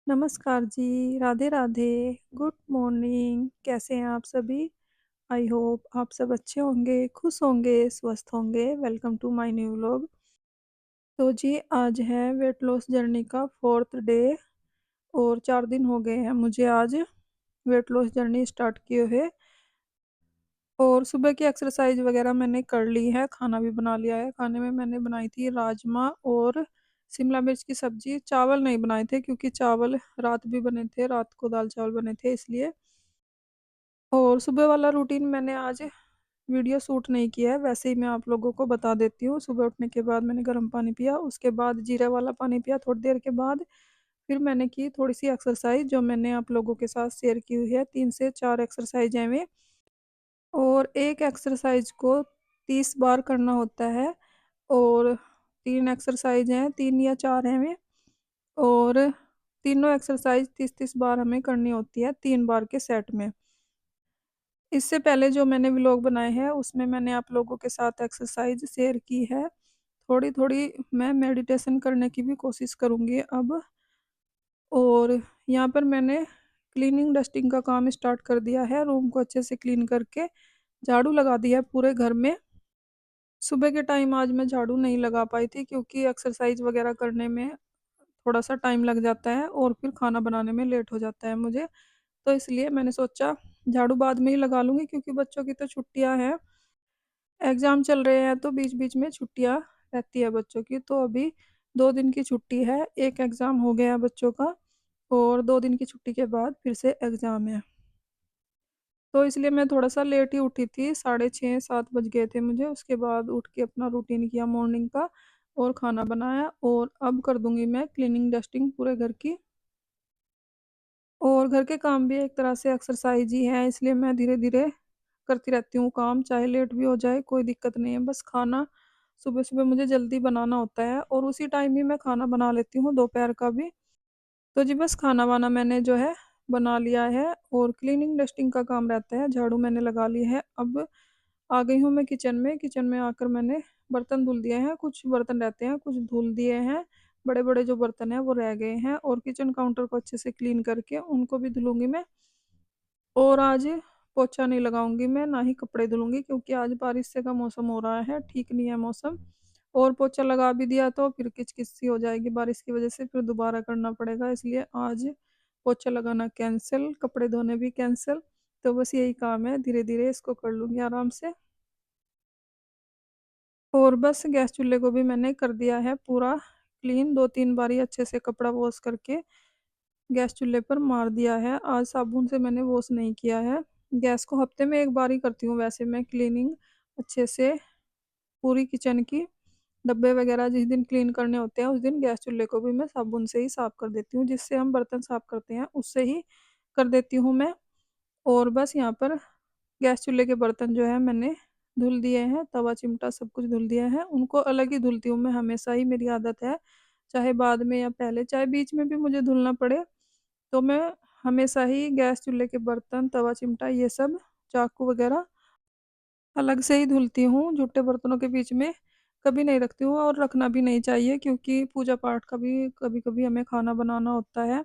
नमस्कार जी, Radhe Radhe, good morning, कैसे हैं आप सभी? आई होप आप सब अच्छे होंगे, खुश होंगे, स्वस्थ होंगे। Welcome to my new vlog. तो जी आज है वेट लॉस जर्नी का 4th डे और 4 दिन हो गए हैं मुझे आज वेट लॉस जर्नी स्टार्ट किए हुए। और सुबह की एक्सरसाइज वगैरह मैंने कर ली है, खाना भी बना लिया है। खाने में मैंने बनाई थी राजमा और शिमला मिर्च की सब्जी। चावल नहीं बनाए थे क्योंकि चावल रात भी बने थे, रात को दाल चावल बने थे इसलिए। और सुबह वाला रूटीन मैंने आज वीडियो शूट नहीं किया है, वैसे ही मैं आप लोगों को बता देती हूँ। सुबह उठने के बाद मैंने गर्म पानी पिया, उसके बाद जीरा वाला पानी पिया थोड़ी देर के बाद। फिर मैंने की थोड़ी सी एक्सरसाइज जो मैंने आप लोगों के साथ शेयर की हुई है, 3 से 4 एक्सरसाइज हैं वे। और एक एक्सरसाइज को 30 बार करना होता है। और 3 एक्सरसाइज हैं, 3 या 4 हैं वे। और तीनों एक्सरसाइज 30-30 बार हमें करनी होती है, 3 बार के सेट में। इससे पहले जो मैंने व्लॉग बनाए हैं उसमें मैंने आप लोगों के साथ एक्सरसाइज शेयर की है। थोड़ी थोड़ी मैं मेडिटेशन करने की भी कोशिश करूँगी अब। और यहाँ पर मैंने क्लीनिंग डस्टिंग का काम स्टार्ट कर दिया है, रूम को अच्छे से क्लीन करके झाड़ू लगा दिया है पूरे घर में। सुबह के टाइम आज मैं झाड़ू नहीं लगा पाई थी क्योंकि एक्सरसाइज वगैरह करने में थोड़ा सा टाइम लग जाता है और फिर खाना बनाने में लेट हो जाता है मुझे। तो इसलिए मैंने सोचा झाड़ू बाद में ही लगा लूँगी क्योंकि बच्चों की तो छुट्टियाँ हैं, एग्ज़ाम चल रहे हैं तो बीच-बीच में छुट्टियाँ रहती है बच्चों की। तो अभी 2 दिन की छुट्टी है, 1 एग्ज़ाम हो गया बच्चों का और 2 दिन की छुट्टी के बाद फिर से एग्ज़ाम है। तो इसलिए मैं थोड़ा-सा लेट ही उठी थी, साढ़े 6-7 बज गए थे मुझे। उसके बाद उठ के अपना रूटीन किया मॉर्निंग का और खाना बनाया। और अब कर दूँगी मैं क्लीनिंग डस्टिंग पूरे घर की। और घर के काम भी एक तरह से एक्सरसाइज ही है, इसलिए मैं धीरे-धीरे करती रहती हूँ काम, चाहे लेट भी हो जाए कोई दिक्कत नहीं है। बस खाना सुबह-सुबह मुझे जल्दी बनाना होता है और उसी टाइम ही मैं खाना बना लेती हूँ दोपहर का भी। तो जी बस खाना-वाना मैंने जो है बना लिया है और क्लीनिंग डस्टिंग का काम रहता है, झाड़ू मैंने लगा ली है। अब आ गई हूँ मैं किचन में आकर मैंने बर्तन धुल दिए हैं, कुछ बर्तन रहते हैं, कुछ धुल दिए हैं। बड़े-बड़े जो बर्तन हैं वो रह गए हैं और किचन काउंटर को अच्छे से क्लीन करके उनको भी धुलूँगी मैं। और आज पोछा नहीं लगाऊँगी मैं, ना ही कपड़े धुलूँगी क्योंकि आज बारिश से का मौसम हो रहा है, ठीक नहीं है मौसम। और पोछा लगा भी दिया तो फिर किच-किच सी हो जाएगी बारिश की वज़ह से, फिर दोबारा करना पड़ेगा, इसलिए आज पोछा लगाना कैंसल, कपड़े धोने भी कैंसल। तो बस यही काम है, धीरे-धीरे इसको कर लूँगी आराम से। और बस गैस चूल्हे को भी मैंने कर दिया है पूरा क्लीन, 2-3 बारी अच्छे से कपड़ा वॉश करके गैस चूल्हे पर मार दिया है। आज साबुन से मैंने वॉश नहीं किया है। गैस को हफ्ते में 1 बार ही करती हूँ वैसे मैं क्लीनिंग अच्छे से पूरी किचन की। डब्बे वगैरह जिस दिन क्लीन करने होते हैं उस दिन गैस चूल्हे को भी मैं साबुन से ही साफ़ कर देती हूँ, जिससे हम बर्तन साफ़ करते हैं उससे ही कर देती हूँ मैं। और बस यहाँ पर गैस चूल्हे के बर्तन जो है मैंने धुल दिए हैं, तवा चिमटा सब कुछ धुल दिया है। उनको अलग ही धुलती हूँ मैं हमेशा ही, मेरी आदत है, चाहे बाद में या पहले, चाहे बीच में भी मुझे धुलना पड़े। तो मैं हमेशा ही गैस चूल्हे के बर्तन, तवा चिमटा ये सब, चाकू वगैरह अलग से ही धुलती हूँ, जूठे बर्तनों के बीच में कभी नहीं रखती हूँ और रखना भी नहीं चाहिए क्योंकि पूजा-पाठ का भी कभी-कभी हमें खाना बनाना होता है।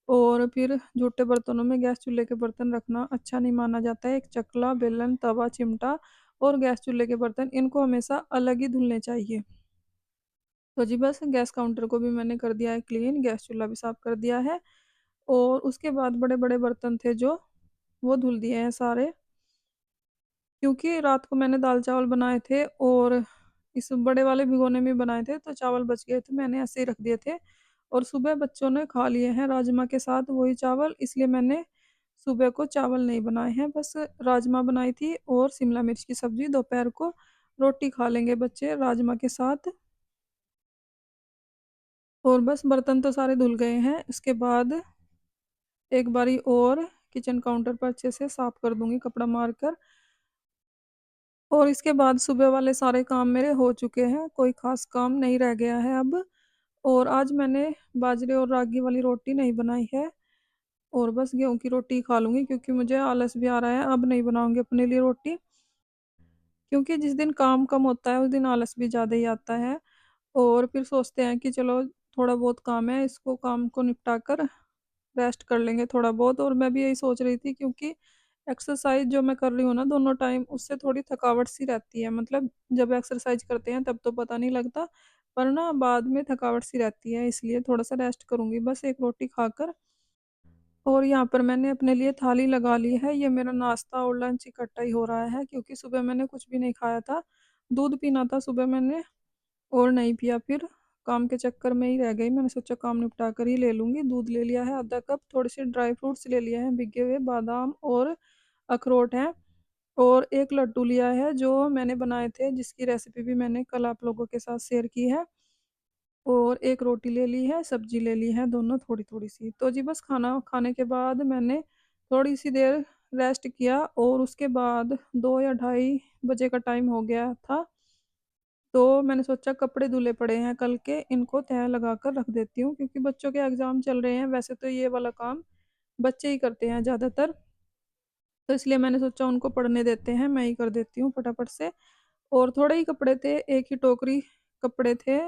और फिर जूठे बर्तनों में गैस चूल्हे के बर्तन रखना अच्छा नहीं माना जाता है। एक चकला, बेलन, तवा, चिमटा और गैस चूल्हे के बर्तन, इनको हमेशा अलग ही धुलने चाहिए। तो जी बस गैस काउंटर को भी मैंने कर दिया है क्लीन, गैस चूल्हा भी साफ़ कर दिया है। और उसके बाद बड़े-बड़े बर्तन थे जो, वो धुल दिए हैं सारे। क्योंकि रात को मैंने दाल-चावल बनाए थे और इस बड़े वाले भिगोने में बनाए थे, तो चावल बच गए थे, मैंने ऐसे ही रख दिए थे। और सुबह बच्चों ने खा लिए हैं राजमा के साथ वही चावल, इसलिए मैंने सुबह को चावल नहीं बनाए हैं, बस राजमा बनाई थी और शिमला मिर्च की सब्ज़ी। दोपहर को रोटी खा लेंगे बच्चे राजमा के साथ। और बस बर्तन तो सारे धुल गए हैं, इसके बाद एक बारी और किचन काउंटर पर अच्छे से साफ़ कर दूँगी कपड़ा मारकर। और इसके बाद सुबह वाले सारे काम मेरे हो चुके हैं, कोई ख़ास काम नहीं रह गया है अब। और आज मैंने बाजरे और रागी वाली रोटी नहीं बनाई है और बस गेहूँ की रोटी ही खा लूँगी क्योंकि मुझे आलस भी आ रहा है, अब नहीं बनाऊँगी अपने लिए रोटी। क्योंकि जिस दिन काम कम होता है उस दिन आलस भी ज़्यादा ही आता है और फिर सोचते हैं कि चलो थोड़ा बहुत काम है, इसको काम को निपटा कर रेस्ट कर लेंगे थोड़ा बहुत। और मैं भी यही सोच रही थी, क्योंकि एक्सरसाइज जो मैं कर रही हूँ ना दोनों टाइम, उससे थोड़ी थकावट सी रहती है। मतलब जब एक्सरसाइज करते हैं तब तो पता नहीं लगता, पर ना बाद में थकावट सी रहती है, इसलिए थोड़ा सा रेस्ट करूंगी बस एक रोटी खाकर। और यहाँ पर मैंने अपने लिए थाली लगा ली है। ये मेरा नाश्ता और लंच इकट्ठा ही हो रहा है, क्योंकि सुबह मैंने कुछ भी नहीं खाया था। दूध पीना था सुबह मैंने, और नहीं पिया, फिर काम के चक्कर में ही रह गई। मैंने सोचा काम निपटा कर ही ले लूँगी। दूध ले लिया है आधा कप, थोड़े से ड्राई फ्रूट्स ले लिए हैं भिगे हुए, बादाम और अखरोट हैं। और एक लड्डू लिया है जो मैंने बनाए थे, जिसकी रेसिपी भी मैंने कल आप लोगों के साथ शेयर की है। और एक रोटी ले ली है, सब्जी ले ली है, दोनों थोड़ी थोड़ी सी। तो जी बस खाना खाने के बाद मैंने थोड़ी सी देर रेस्ट किया, और उसके बाद 2 या ढाई बजे का टाइम हो गया था। तो मैंने सोचा कपड़े धुले पड़े हैं कल के, इनको तह लगा कर रख देती हूँ, क्योंकि बच्चों के एग्ज़ाम चल रहे हैं। वैसे तो ये वाला काम बच्चे ही करते हैं ज़्यादातर, तो इसलिए मैंने सोचा उनको पढ़ने देते हैं, मैं ही कर देती हूँ फटाफट से। और थोड़े ही कपड़े थे, एक ही टोकरी कपड़े थे।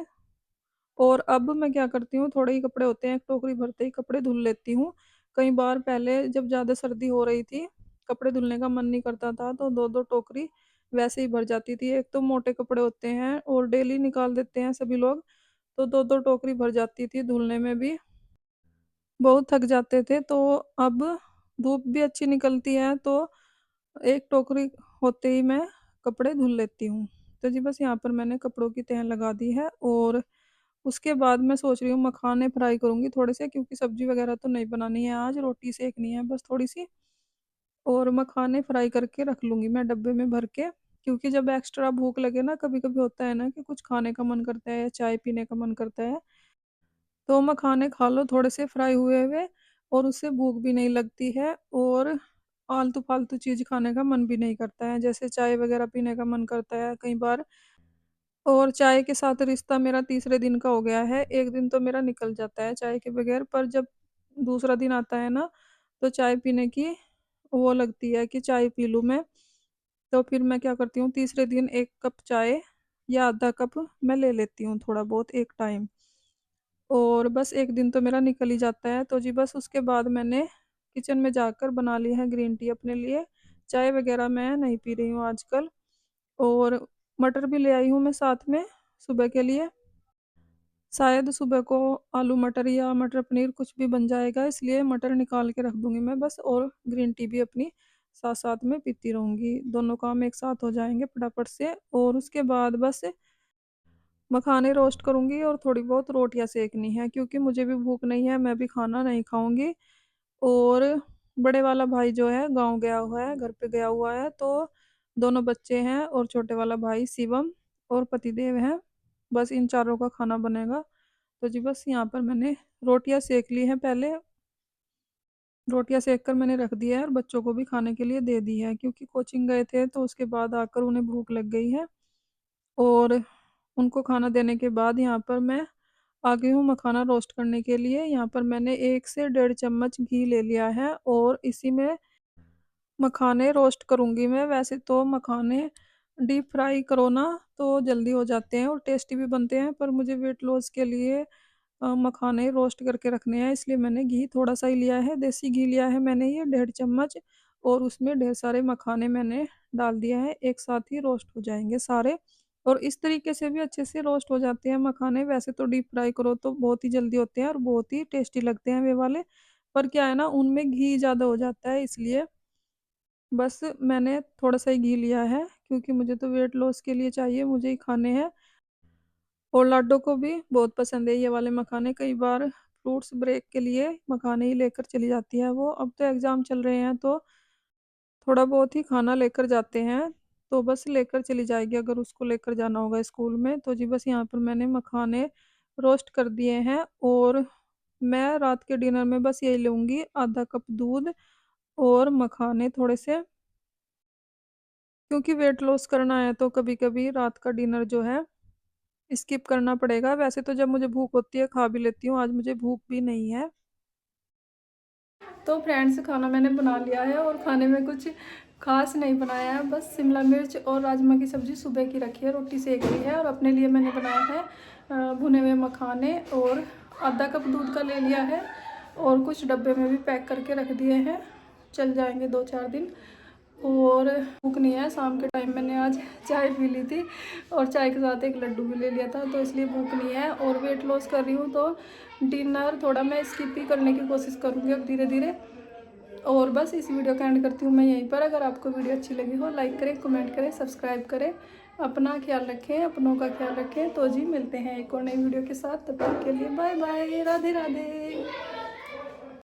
और अब मैं क्या करती हूँ, थोड़े ही कपड़े होते हैं, एक टोकरी भरते ही कपड़े धुल लेती हूँ। कई बार पहले जब ज़्यादा सर्दी हो रही थी, कपड़े धुलने का मन नहीं करता था, तो दो दो टोकरी वैसे ही भर जाती थी। एक तो मोटे कपड़े होते हैं और डेली निकाल देते हैं सभी लोग, तो दो दो टोकरी भर जाती थी, धुलने में भी बहुत थक जाते थे। तो अब धूप भी अच्छी निकलती है, तो एक टोकरी होते ही मैं कपड़े धुल लेती हूँ। तो जी बस यहाँ पर मैंने कपड़ों की तह लगा दी है। और उसके बाद मैं सोच रही हूँ मखाने फ्राई करूँगी थोड़े से, क्योंकि सब्जी वगैरह तो नहीं बनानी है आज, रोटी सेकनी है बस थोड़ी सी। और मखाने फ्राई करके रख लूँगी मैं डब्बे में भर के, क्योंकि जब एक्स्ट्रा भूख लगे ना, कभी कभी होता है ना कि कुछ खाने का मन करता है या चाय पीने का मन करता है, तो मखाने खा लो थोड़े से फ्राई हुए हुए, और उससे भूख भी नहीं लगती है। और आलतू फालतू चीज़ खाने का मन भी नहीं करता है, जैसे चाय वगैरह पीने का मन करता है कई बार। और चाय के साथ रिश्ता मेरा तीसरे दिन का हो गया है, एक दिन तो मेरा निकल जाता है चाय के बगैर, पर जब दूसरा दिन आता है ना, तो चाय पीने की वो लगती है कि चाय पी लूँ मैं। तो फिर मैं क्या करती हूँ, तीसरे दिन 1 कप चाय या आधा कप मैं ले लेती हूँ, थोड़ा बहुत एक टाइम। और बस एक दिन तो मेरा निकल ही जाता है। तो जी बस उसके बाद मैंने किचन में जाकर बना ली है ग्रीन टी अपने लिए। चाय वगैरह मैं नहीं पी रही हूँ आजकल। और मटर भी ले आई हूँ मैं साथ में सुबह के लिए। शायद सुबह को आलू मटर या मटर पनीर कुछ भी बन जाएगा, इसलिए मटर निकाल के रख दूँगी मैं बस। और ग्रीन टी भी अपनी साथ-साथ में पीती रहूँगी। दोनों काम एक साथ हो जाएँगे फटाफट से। और उसके बाद बस मखाने रोस्ट करूँगी और थोड़ी बहुत रोटियाँ सेकनी है, क्योंकि मुझे भी भूख नहीं है, मैं भी खाना नहीं खाऊँगी। और बड़े वाला भाई जो है गाँव गया हुआ है, घर पे गया हुआ है, तो दोनों बच्चे हैं और छोटे वाला भाई शिवम और पतिदेव हैं। बस इन चारों का खाना बनेगा। तो जी बस यहाँ पर मैंने रोटियाँ सेक ली हैं पहले, रोटियाँ सेक कर मैंने रख दिया है, और बच्चों को भी खाने के लिए दे दी है, क्योंकि कोचिंग गए थे तो उसके बाद आकर उन्हें भूख लग गई है। और उनको खाना देने के बाद यहाँ पर मैं आ गई हूँ मखाना रोस्ट करने के लिए। यहाँ पर मैंने 1 से डेढ़ चम्मच घी ले लिया है, और इसी में मखाने रोस्ट करूँगी मैं। वैसे तो मखाने डीप फ्राई करो ना तो जल्दी हो जाते हैं और टेस्टी भी बनते हैं, पर मुझे वेट लॉस के लिए मखाने रोस्ट करके रखने हैं, इसलिए मैंने घी थोड़ा सा ही लिया है, देसी घी लिया है मैंने ये डेढ़ चम्मच। और उसमें ढेर सारे मखाने मैंने डाल दिया है, एक साथ ही रोस्ट हो जाएंगे सारे। और इस तरीके से भी अच्छे से रोस्ट हो जाते हैं मखाने। वैसे तो डीप फ्राई करो तो बहुत ही जल्दी होते हैं और बहुत ही टेस्टी लगते हैं वे वाले, पर क्या है ना, उनमें घी ज़्यादा हो जाता है, इसलिए बस मैंने थोड़ा सा ही घी लिया है, क्योंकि मुझे तो वेट लॉस के लिए चाहिए, मुझे ही खाने हैं। और लाडो को भी बहुत पसंद है ये वाले मखाने। कई बार फ्रूट्स ब्रेक के लिए मखाने ही लेकर चली जाती है वो। अब तो एग्ज़ाम चल रहे हैं, तो थोड़ा बहुत ही खाना लेकर जाते हैं, तो बस लेकर चली जाएगी अगर उसको लेकर जाना होगा स्कूल में। तो जी बस यहाँ पर मैंने मखाने रोस्ट कर दिए हैं। और मैं रात के डिनर में बस यही लूँगी, आधा कप दूध और मखाने थोड़े से, क्योंकि वेट लॉस करना है तो कभी-कभी रात का डिनर जो है स्किप करना पड़ेगा। वैसे तो जब मुझे भूख होती है खा भी लेती हूँ, आज मुझे भूख भी नहीं है। तो फ्रेंड्स खाना मैंने बना लिया है, और खाने में कुछ खास नहीं बनाया है, बस शिमला मिर्च और राजमा की सब्ज़ी सुबह की रखी है, रोटी सेक ली है। और अपने लिए मैंने बनाया है भुने हुए मखाने, और आधा कप दूध का ले लिया है। और कुछ डब्बे में भी पैक करके रख दिए हैं, चल जाएंगे 2-4 दिन। और भूख नहीं है। शाम के टाइम मैंने आज चाय पी ली थी और चाय के साथ एक लड्डू भी ले लिया था, तो इसलिए भूख नहीं है। और वेट लॉस कर रही हूँ तो डिनर थोड़ा मैं स्किप ही करने की कोशिश करूँगी अब धीरे धीरे। और बस इस वीडियो का एंड करती हूँ मैं यहीं पर। अगर आपको वीडियो अच्छी लगी हो लाइक करें, कमेंट करें, सब्सक्राइब करें। अपना ख्याल रखें, अपनों का ख्याल रखें। तो जी मिलते हैं एक और नई वीडियो के साथ, तब तक के लिए बाय बाय, राधे राधे।